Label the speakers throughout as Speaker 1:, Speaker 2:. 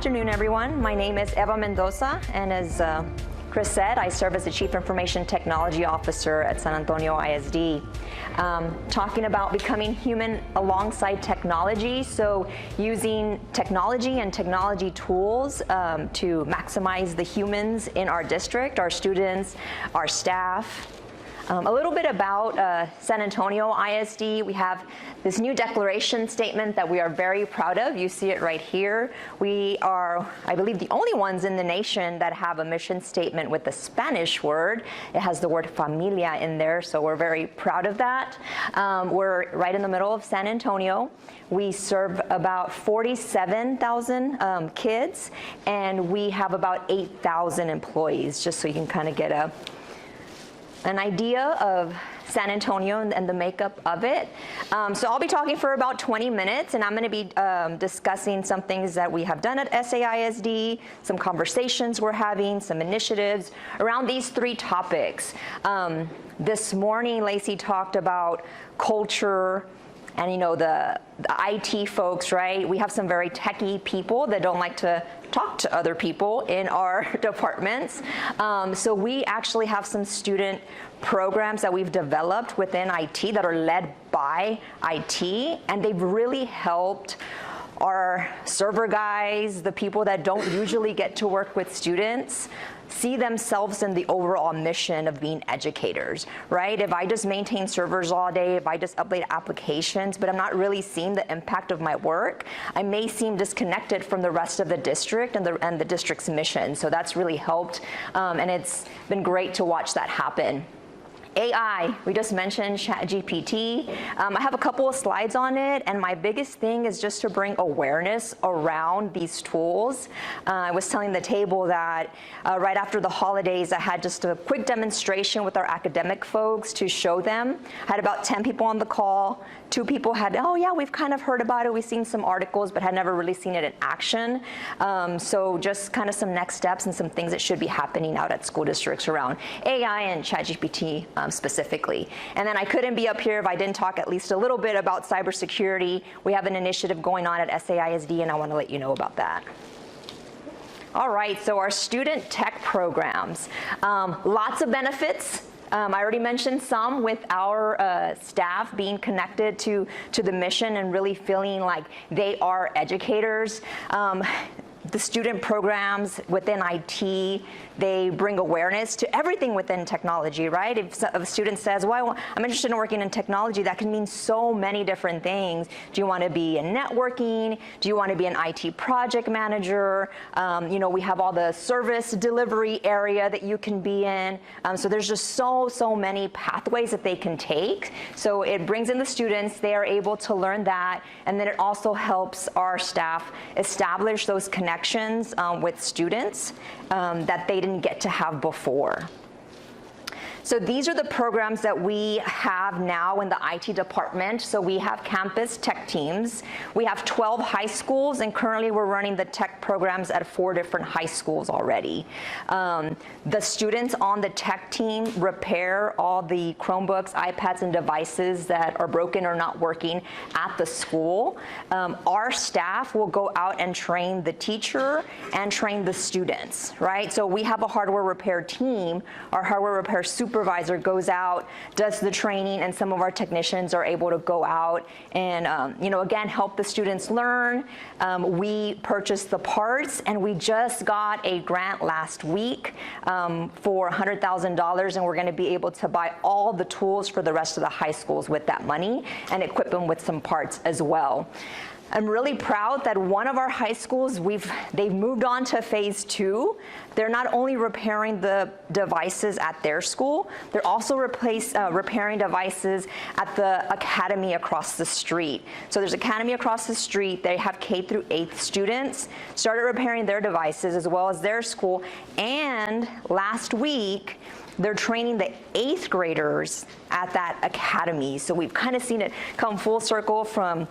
Speaker 1: afternoon, everyone. My name is Eva Mendoza, and as Chris said, I serve as the Chief Information Technology Officer at San Antonio ISD. Talking about becoming human alongside technology, so using technology and technology tools to maximize the humans in our district, our students, our staff. A little bit about San Antonio ISD. We have this new declaration statement that we are very proud of. You see it right here. We are, I believe, the only ones in the nation that have a mission statement with the Spanish word. It has the word familia in there, so we're very proud of that. We're right in the middle of San Antonio. We serve about 47,000 kids, and we have about 8,000 employees, just so you can kind of get an idea of San Antonio and the makeup of it. So I'll be talking for about 20 minutes, and I'm going to be discussing some things that we have done at SAISD, some conversations we're having, some initiatives around these three topics. This morning, Lacey talked about culture, and you know, the IT folks, right? We have some very techie people that don't like to talk to other people in our departments. So we actually have some student programs that we've developed within IT that are led by IT, and they've really helped our server guys, the people that don't usually get to work with students, see themselves in the overall mission of being educators, right? If I just maintain servers all day, if I just update applications, but I'm not really seeing the impact of my work, I may seem disconnected from the rest of the district and the district's mission. So that's really helped, and it's been great to watch that happen. AI, we just mentioned ChatGPT. I have a couple of slides on it, and my biggest thing is just to bring awareness around these tools. I was telling the table that right after the holidays, I had just a quick demonstration with our academic folks to show them. I had about 10 people on the call. 2 people had, oh yeah, we've kind of heard about it, we've seen some articles, but had never really seen it in action. So just kind of some next steps and some things that should be happening out at school districts around AI and ChatGPT specifically. And then I couldn't be up here if I didn't talk at least a little bit about cybersecurity. We have an initiative going on at SAISD, and I want to let you know about that. All right, so our student tech programs, lots of benefits. I already mentioned some with our staff being connected to the mission and really feeling like they are educators. The student programs within IT, they bring awareness to everything within technology, right? If a student says, well, I'm interested in working in technology, that can mean so many different things. Do you want to be in networking? Do you want to be an IT project manager? You know, we have all the service delivery area that you can be in. So there's just so many pathways that they can take. So it brings in the students, they are able to learn that, and then it also helps our staff establish those connections with students that they didn't get to have before. So these are the programs that we have now in the IT department. So we have campus tech teams. We have 12 high schools, and currently we're running the tech programs at 4 different high schools already. The students on the tech team repair all the Chromebooks, iPads, and devices that are broken or not working at the school. Our staff will go out and train the teacher and train the students, right? So we have a hardware repair team. Our hardware repair supervisor goes out, does the training, and some of our technicians are able to go out and, you know, again, help the students learn. We purchase the parts, and we just got a grant last week for $100,000, and we're going to be able to buy all the tools for the rest of the high schools with that money and equip them with some parts as well. I'm really proud that one of our high schools, they've moved on to phase 2. They're not only repairing the devices at their school, they're also repairing devices at the academy across the street. So there's academy across the street. They have K through 8th students, started repairing their devices as well as their school. And last week, they're training the 8th graders at that academy. So we've kind of seen it come full circle from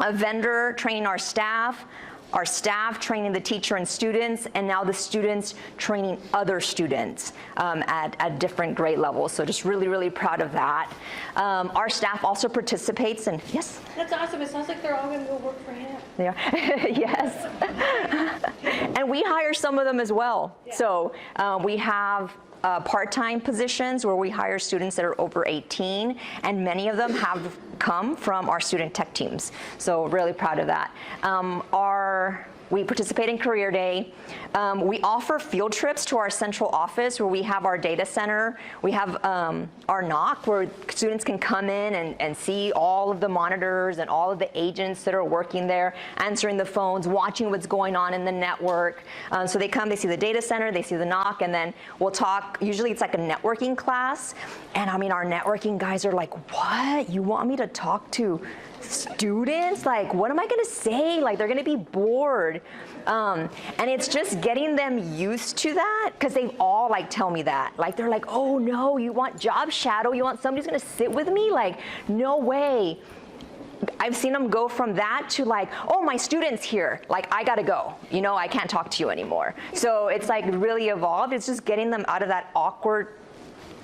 Speaker 1: a vendor training our staff, our staff training the teacher and students, and now the students training other students at different grade levels. So just really, really proud of that. Our staff also participates in, yes?
Speaker 2: That's awesome. It sounds like they're all going to go work for him.
Speaker 1: They are. Yes. And we hire some of them as well.
Speaker 2: Yeah.
Speaker 1: So we have part-time positions where we hire students that are over 18, and many of them have come from our student tech teams. So really proud of that. We participate in Career Day. We offer field trips to our central office where we have our data center. We have our NOC where students can come in and see all of the monitors and all of the agents that are working there, answering the phones, watching what's going on in the network. So they come, they see the data center, they see the NOC, and then we'll talk. Usually it's like a networking class. And I mean, our networking guys are like, what? You want me to talk to students? Like, what am I gonna say? Like, they're gonna be bored. And it's just getting them used to that, because they've all like tell me that. Like, they're like, oh no, you want job shadow? You want somebody who's gonna sit with me? Like, no way. I've seen them go from that to like, oh, my student's here. Like, I gotta go. You know, I can't talk to you anymore. So it's like really evolved. It's just getting them out of that awkward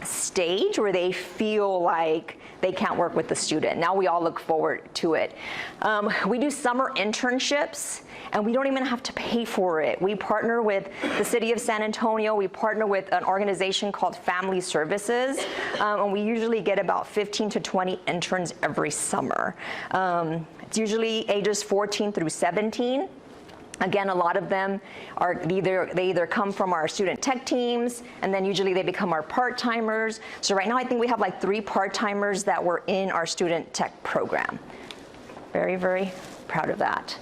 Speaker 1: stage where they feel like they can't work with the student. Now we all look forward to it. We do summer internships, and we don't even have to pay for it. We partner with the city of San Antonio. We partner with an organization called Family Services, and we usually get about 15 to 20 interns every summer. It's usually ages 14 through 17. Again, a lot of them are they either come from our student tech teams, and then usually they become our part-timers. So right now I think we have like 3 part-timers that were in our student tech program. Very, very proud of that.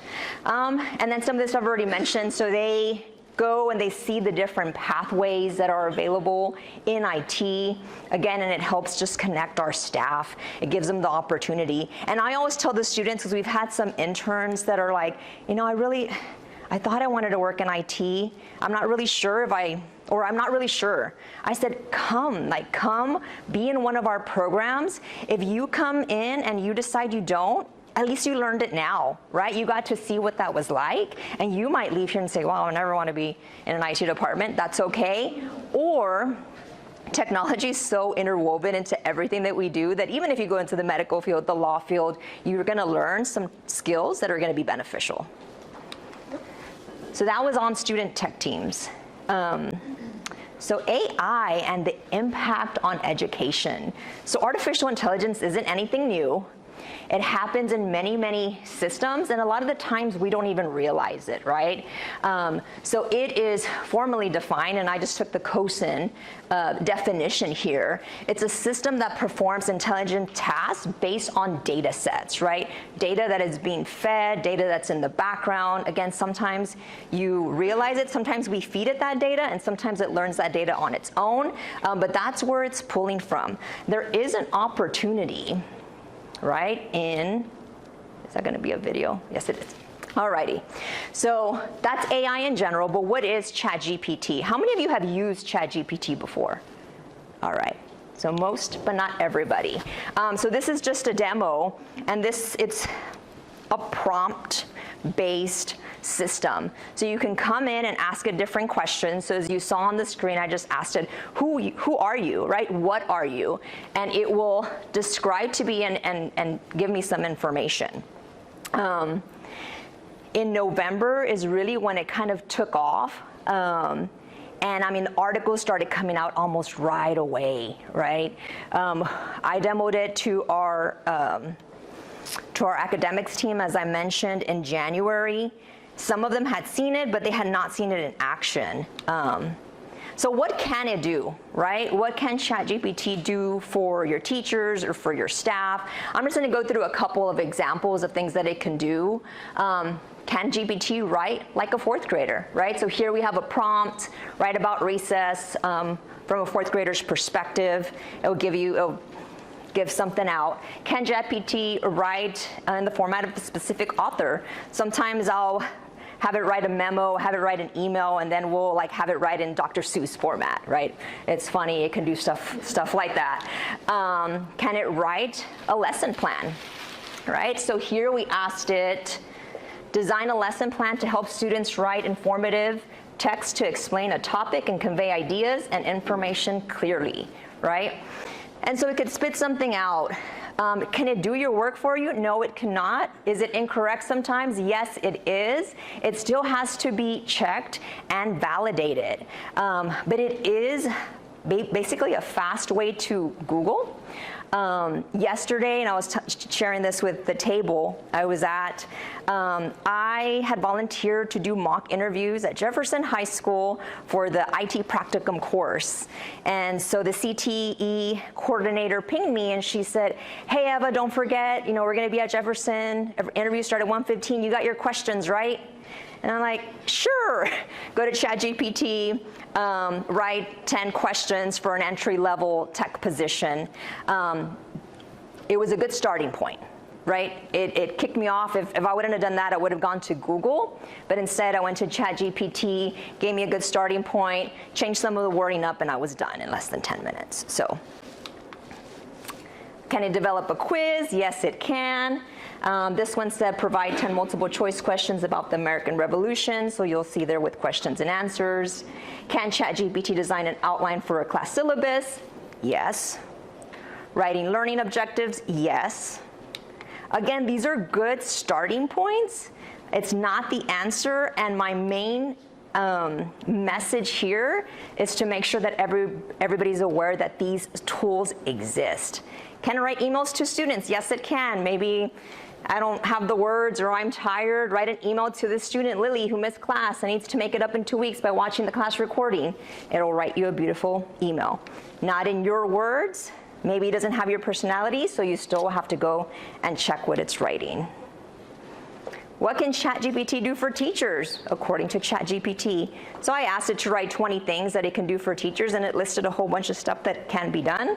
Speaker 1: And then some of this I've already mentioned. So they go and they see the different pathways that are available in IT. Again, and it helps just connect our staff. It gives them the opportunity. And I always tell the students, because we've had some interns that are like, you know, I thought I wanted to work in IT. I'm not really sure I'm not really sure. I said, come, be in one of our programs. If you come in and you decide you don't, at least you learned it now, right? You got to see what that was like, and you might leave here and say, wow, I never want to be in an IT department. That's okay. Or technology is so interwoven into everything that we do that even if you go into the medical field, the law field, you're going to learn some skills that are going to be beneficial. So that was on student tech teams. So AI and the impact on education. So artificial intelligence isn't anything new. It happens in many, many systems, and a lot of the times we don't even realize it, right? So it is formally defined, and I just took the COSIN definition here. It's a system that performs intelligent tasks based on data sets, right? Data that is being fed, data that's in the background. Again, sometimes you realize it, sometimes we feed it that data, and sometimes it learns that data on its own, but that's where it's pulling from. There is an opportunity, right, is that gonna be a video? Yes, it is. Alrighty, so that's AI in general, but what is ChatGPT? How many of you have used ChatGPT before? All right, so most, but not everybody. So this is just a demo, and it's a prompt-based system. So you can come in and ask it different questions. So as you saw on the screen, I just asked it, who are you, right? What are you? And it will describe to me and give me some information. In November is really when it kind of took off. And I mean, the articles started coming out almost right away, right? I demoed it to our academics team, as I mentioned, in January. Some of them had seen it, but they had not seen it in action. So what can it do, right? What can ChatGPT do for your teachers or for your staff? I'm just gonna go through a couple of examples of things that it can do. Can GPT write like a 4th grader, right? So here we have a prompt, write about recess from a 4th grader's perspective. It'll give something out. Can GPT write in the format of a specific author? Sometimes I'll have it write a memo, have it write an email, and then we'll like have it write in Dr. Seuss format, right? It's funny, it can do stuff like that. Can it write a lesson plan, right? So here we asked it, Design a lesson plan to help students write informative text to explain a topic and convey ideas and information clearly, right? And so it could spit something out. Can it do your work for you? No, it cannot. Is it incorrect sometimes? Yes, it is. It still has to be checked and validated. But it is basically a fast way to Google. Yesterday, and I was sharing this with the table I was at, I had volunteered to do mock interviews at Jefferson High School for the IT practicum course. And so the CTE coordinator pinged me and she said, hey Eva, don't forget, we're gonna be at Jefferson, interview start at 1:15, you got your questions, right? And I'm like, sure. Go to ChatGPT, write 10 questions for an entry-level tech position. It was a good starting point, right? It kicked me off. If I wouldn't have done that, I would have gone to Google. But instead, I went to ChatGPT, gave me a good starting point, changed some of the wording up, and I was done in less than 10 minutes. So, can it develop a quiz? Yes, it can. This one said provide 10 multiple choice questions about the American Revolution, so you'll see there with questions and answers. Can ChatGPT design an outline for a class syllabus? Yes. Writing learning objectives? Yes. Again, these are good starting points. It's not the answer, and my main message here is to make sure that everybody's aware that these tools exist. Can it write emails to students? Yes, it can. Maybe I don't have the words or I'm tired. Write an email to the student, Lily, who missed class and needs to make it up in 2 weeks by watching the class recording. It'll write you a beautiful email. Not in your words. Maybe it doesn't have your personality, so you still have to go and check what it's writing. What can ChatGPT do for teachers, according to ChatGPT? So I asked it to write 20 things that it can do for teachers, and it listed a whole bunch of stuff that can be done.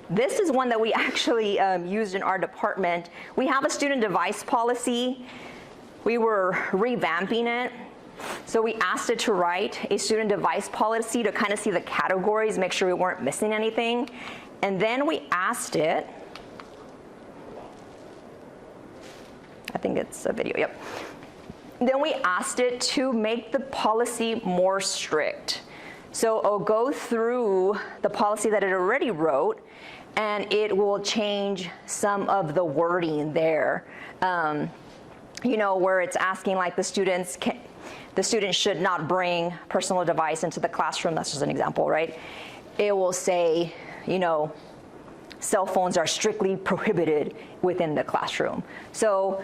Speaker 1: This is one that we actually used in our department. We have a student device policy. We were revamping it. So we asked it to write a student device policy to kind of see the categories, make sure we weren't missing anything. And then we asked it, I think it's a video, yep. Then we asked it to make the policy more strict. So I'll go through the policy that it already wrote, and it will change some of the wording there. Where it's asking like the students should not bring personal device into the classroom. That's just an example, right? It will say, cell phones are strictly prohibited within the classroom. So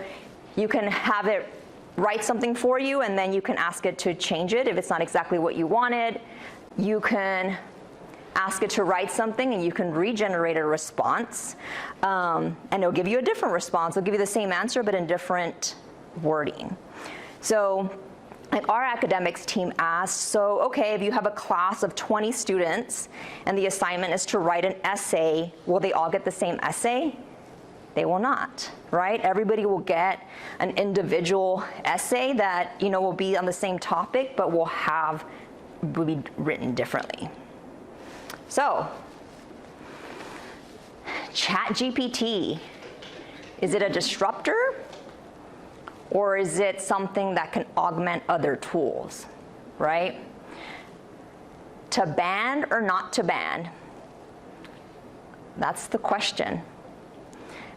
Speaker 1: you can have it write something for you, and then you can ask it to change it if it's not exactly what you wanted. You can ask it to write something, and you can regenerate a response, and it'll give you a different response. It'll give you the same answer, but in different wording. So like our academics team asked, so okay, if you have a class of 20 students and the assignment is to write an essay, will they all get the same essay? They will not, right? Everybody will get an individual essay that will be on the same topic, but will be written differently. So, ChatGPT, is it a disruptor? Or is it something that can augment other tools, right? To ban or not to ban? That's the question.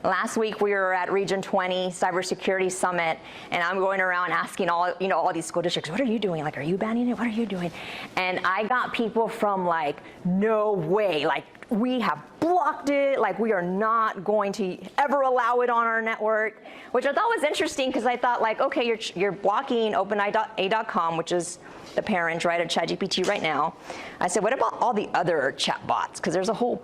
Speaker 1: Last week we were at Region 20 Cybersecurity Summit, and I'm going around asking all these school districts, what are you doing? Like, are you banning it? What are you doing? And I got people from like, no way, like we have blocked it, like we are not going to ever allow it on our network, which I thought was interesting because I thought like, okay, you're blocking OpenAI.com, which is the parent, right, of ChatGPT right now. I said, what about all the other chat bots? Because there's a whole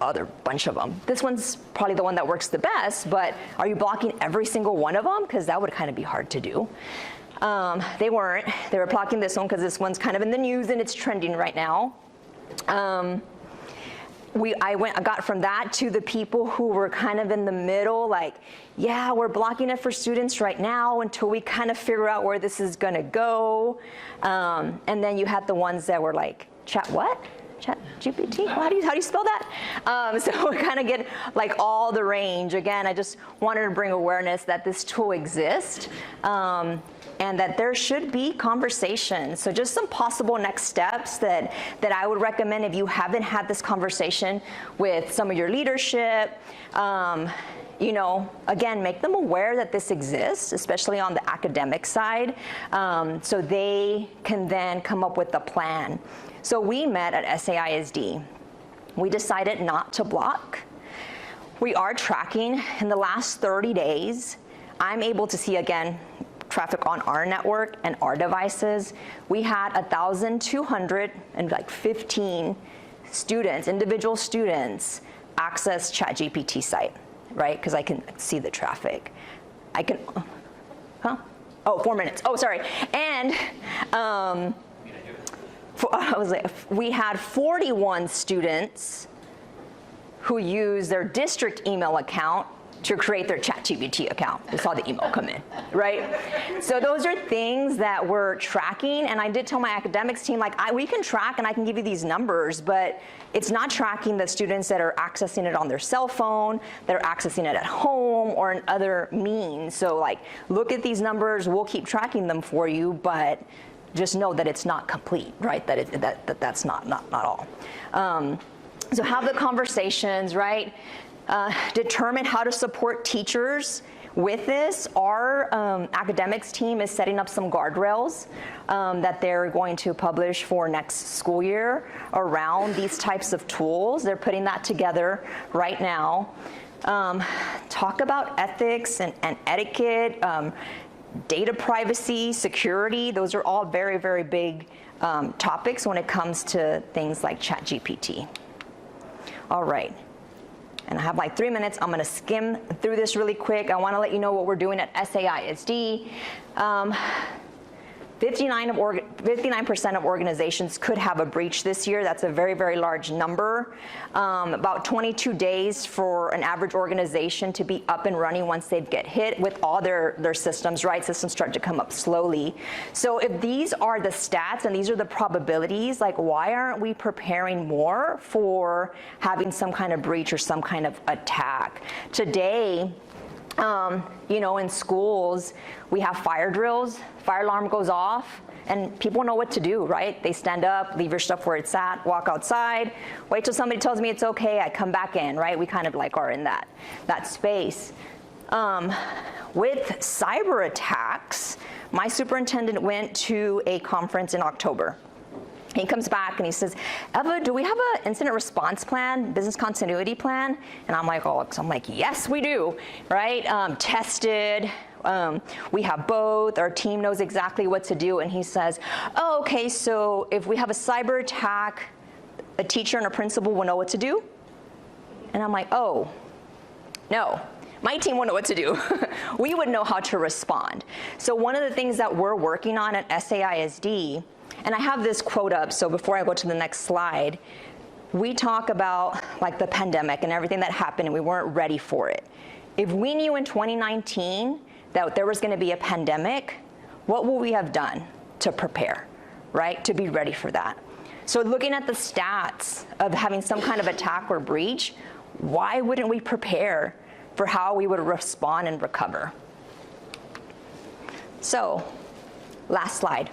Speaker 1: other bunch of them. This one's probably the one that works the best, but are you blocking every single one of them? Because that would kind of be hard to do. They weren't. They were blocking this one because this one's kind of in the news and it's trending right now. I got from that to the people who were kind of in the middle, like, yeah, we're blocking it for students right now until we kind of figure out where this is gonna go. And then you had the ones that were like, chat what? ChatGPT, how do you spell that? So we kind of get like all the range. Again, I just wanted to bring awareness that this tool exists, and that there should be conversations. So just some possible next steps that I would recommend if you haven't had this conversation with some of your leadership. You know, again, make them aware that this exists, especially on the academic side, so they can then come up with a plan. So we met at SAISD. We decided not to block. We are tracking. In the last 30 days, I'm able to see, again, traffic on our network and our devices. We had 1,215 students, individual students, access ChatGPT site, right? Because I can see the traffic. I can, Oh, 4 minutes. Oh, sorry. And we had 41 students who used their district email account to create their ChatGPT account. We saw the email come in, right? So those are things that we're tracking, and I did tell my academics team, like, we can track and I can give you these numbers, but it's not tracking the students that are accessing it on their cell phone, that are accessing it at home or in other means. So like, look at these numbers, we'll keep tracking them for you, but just know that it's not complete, right? That's not all. So have the conversations, right? Determine how to support teachers with this. Our academics team is setting up some guardrails that they're going to publish for next school year around these types of tools. They're putting that together right now. Talk about ethics and etiquette, data privacy, security. Those are all very, very big topics when it comes to things like ChatGPT. All right. And I have like 3 minutes. I'm going to skim through this really quick. I want to let you know what we're doing at SAISD. 59% of organizations could have a breach this year. That's a very, very large number. About 22 days for an average organization to be up and running once they get hit with all their systems, right? Systems start to come up slowly. So if these are the stats and these are the probabilities, like, why aren't we preparing more for having some kind of breach or some kind of attack? Today, you know, in schools, we have fire drills, fire alarm goes off, and people know what to do, right? They stand up, leave your stuff where it's at, walk outside, wait till somebody tells me it's okay, I come back in, right? We kind of like are in that space. With cyber attacks, my superintendent went to a conference in October. He comes back and he says, Eva, do we have an incident response plan, business continuity plan? And I'm like, yes, we do, right? Tested, we have both, our team knows exactly what to do. And he says, oh, okay, so if we have a cyber attack, a teacher and a principal will know what to do? And I'm like, oh, no. My team would know what to do. We would know how to respond. So one of the things that we're working on at SAISD, and I have this quote up, so before I go to the next slide, we talk about like the pandemic and everything that happened and we weren't ready for it. If we knew in 2019 that there was going to be a pandemic, what would we have done to prepare, right? To be ready for that. So looking at the stats of having some kind of attack or breach, why wouldn't we prepare for how we would respond and recover? So, last slide.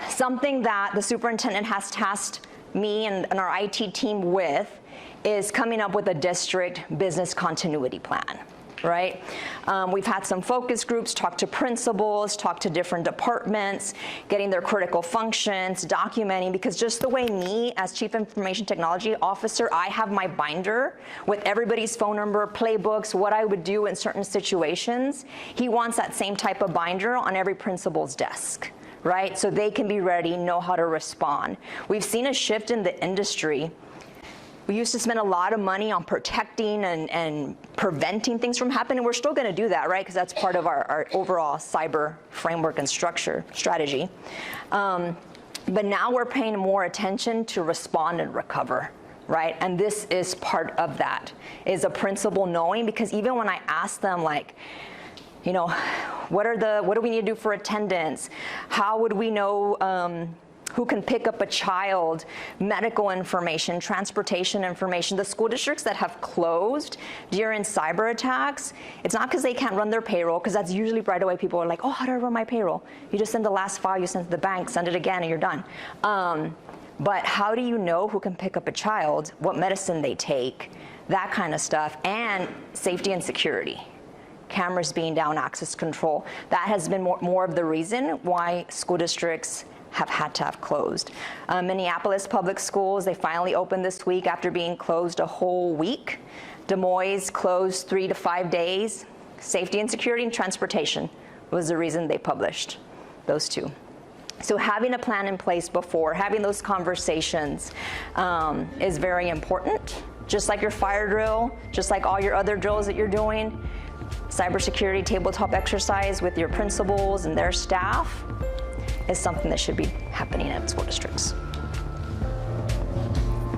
Speaker 1: Something that the superintendent has tasked me and our IT team with is coming up with a district business continuity plan, right? We've had some focus groups, talk to principals, talk to different departments, getting their critical functions, documenting, because just the way me as Chief Information Technology Officer, I have my binder with everybody's phone number, playbooks, what I would do in certain situations. He wants that same type of binder on every principal's desk, right? So they can be ready, know how to respond. We've seen a shift in the industry. We used to spend a lot of money on protecting and preventing things from happening. We're still going to do that, right? Because that's part of our overall cyber framework and strategy. But now we're paying more attention to respond and recover, right? And this is part of that, is a principal knowing, because even when I ask them, like, you know, what do we need to do for attendance? How would we know who can pick up a child, medical information, transportation information. The school districts that have closed during cyber attacks, it's not because they can't run their payroll, because that's usually right away people are like, oh, how do I run my payroll? You just send the last file you sent to the bank, send it again, and you're done. But how do you know who can pick up a child, what medicine they take, that kind of stuff, and safety and security? Cameras being down, access control. That has been more of the reason why school districts have had to have closed. Minneapolis public schools, they finally opened this week after being closed a whole week. Des Moines closed 3 to 5 days. Safety and security and transportation was the reason they published those two. So having a plan in place before, having those conversations is very important. Just like your fire drill, just like all your other drills that you're doing, cybersecurity tabletop exercise with your principals and their staff is something that should be happening at school districts.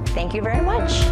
Speaker 1: Thank you very much.